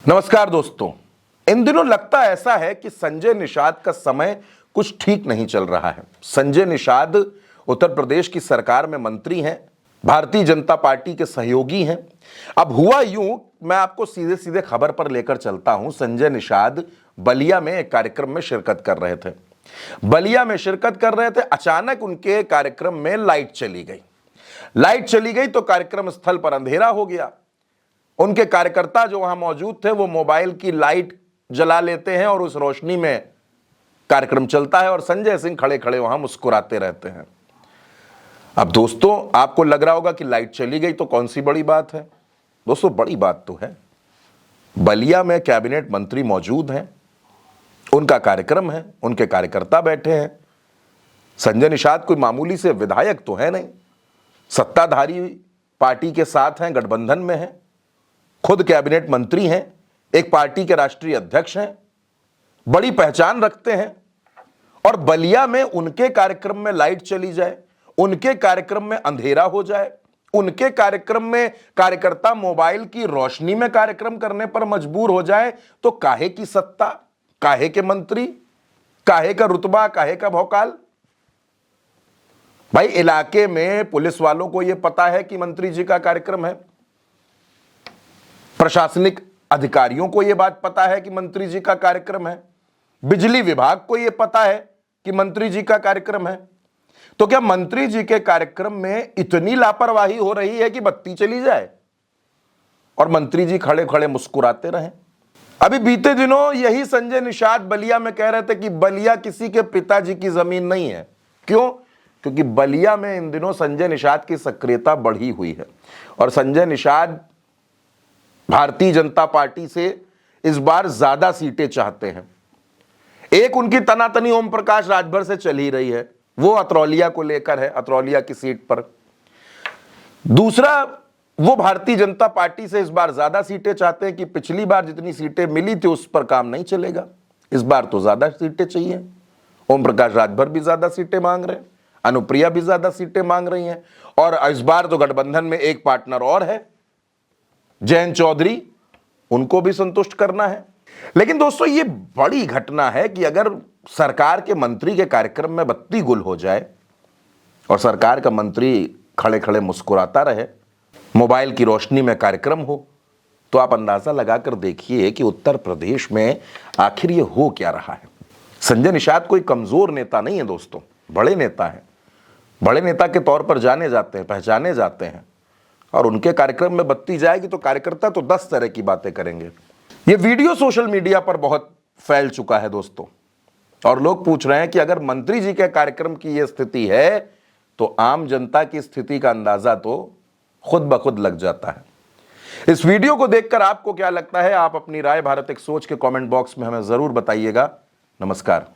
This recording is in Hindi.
नमस्कार दोस्तों। इन दिनों लगता ऐसा है कि संजय निषाद का समय कुछ ठीक नहीं चल रहा है। संजय निषाद उत्तर प्रदेश की सरकार में मंत्री हैं, भारतीय जनता पार्टी के सहयोगी हैं। अब हुआ यूं, मैं आपको सीधे सीधे खबर पर लेकर चलता हूं। संजय निषाद बलिया में एक कार्यक्रम में शिरकत कर रहे थे। बलिया में शिरकत कर रहे थे, अचानक उनके कार्यक्रम में लाइट चली गई। लाइट चली गई तो कार्यक्रम स्थल पर अंधेरा हो गया। उनके कार्यकर्ता जो वहां मौजूद थे वो मोबाइल की लाइट जला लेते हैं और उस रोशनी में कार्यक्रम चलता है और संजय सिंह खड़े खड़े वहां मुस्कुराते रहते हैं। अब दोस्तों, आपको लग रहा होगा कि लाइट चली गई तो कौन सी बड़ी बात है। दोस्तों, बड़ी बात तो है। बलिया में कैबिनेट मंत्री मौजूद हैं, उनका कार्यक्रम है, उनके कार्यकर्ता बैठे हैं। संजय निषाद कोई मामूली से विधायक तो है नहीं, सत्ताधारी पार्टी के साथ हैं, गठबंधन में हैं, खुद कैबिनेट मंत्री हैं, एक पार्टी के राष्ट्रीय अध्यक्ष हैं, बड़ी पहचान रखते हैं। और बलिया में उनके कार्यक्रम में लाइट चली जाए, उनके कार्यक्रम में अंधेरा हो जाए, उनके कार्यक्रम में कार्यकर्ता मोबाइल की रोशनी में कार्यक्रम करने पर मजबूर हो जाए, तो काहे की सत्ता, काहे के मंत्री, काहे का रुतबा, काहे का भौकाल। भाई, इलाके में पुलिस वालों को यह पता है कि मंत्री जी का कार्यक्रम है, प्रशासनिक अधिकारियों को यह बात पता है कि मंत्री जी का कार्यक्रम है, बिजली विभाग को यह पता है कि मंत्री जी का कार्यक्रम है। तो क्या मंत्री जी के कार्यक्रम में इतनी लापरवाही हो रही है कि बत्ती चली जाए और मंत्री जी खड़े खड़े मुस्कुराते रहें? अभी बीते दिनों यही संजय निषाद बलिया में कह रहे थे कि बलिया किसी के पिताजी की जमीन नहीं है। क्यों? क्योंकि बलिया में इन दिनों संजय निषाद की सक्रियता बढ़ी हुई है और संजय निषाद भारतीय जनता पार्टी से इस बार ज्यादा सीटें चाहते हैं। एक उनकी तनातनी ओम प्रकाश राजभर से चल ही रही है, वो अतरौलिया को लेकर है, अतरौलिया की सीट पर। दूसरा, वो भारतीय जनता पार्टी से इस बार ज्यादा सीटें चाहते हैं कि पिछली बार जितनी सीटें मिली थी उस पर काम नहीं चलेगा, इस बार तो ज्यादा सीटें चाहिए। ओम प्रकाश राजभर भी ज्यादा सीटें मांग रहे हैं, अनुप्रिया भी ज्यादा सीटें मांग रही हैं और इस बार तो गठबंधन में एक पार्टनर और है, जयंत चौधरी, उनको भी संतुष्ट करना है। लेकिन दोस्तों, ये बड़ी घटना है कि अगर सरकार के मंत्री के कार्यक्रम में बत्ती गुल हो जाए और सरकार का मंत्री खड़े खड़े मुस्कुराता रहे, मोबाइल की रोशनी में कार्यक्रम हो, तो आप अंदाजा लगाकर देखिए कि उत्तर प्रदेश में आखिर ये हो क्या रहा है। संजय निषाद कोई कमजोर नेता नहीं है दोस्तों, बड़े नेता हैं, बड़े नेता के तौर पर जाने जाते हैं, पहचाने जाते हैं। और उनके कार्यक्रम में बत्ती जाएगी तो कार्यकर्ता तो 10 तरह की बातें करेंगे। ये वीडियो सोशल मीडिया पर बहुत फैल चुका है दोस्तों, और लोग पूछ रहे हैं कि अगर मंत्री जी के कार्यक्रम की यह स्थिति है तो आम जनता की स्थिति का अंदाजा तो खुद ब खुद लग जाता है। इस वीडियो को देखकर आपको क्या लगता है? आप अपनी राय भारत एक सोच के कमेंट बॉक्स में हमें जरूर बताइएगा। नमस्कार।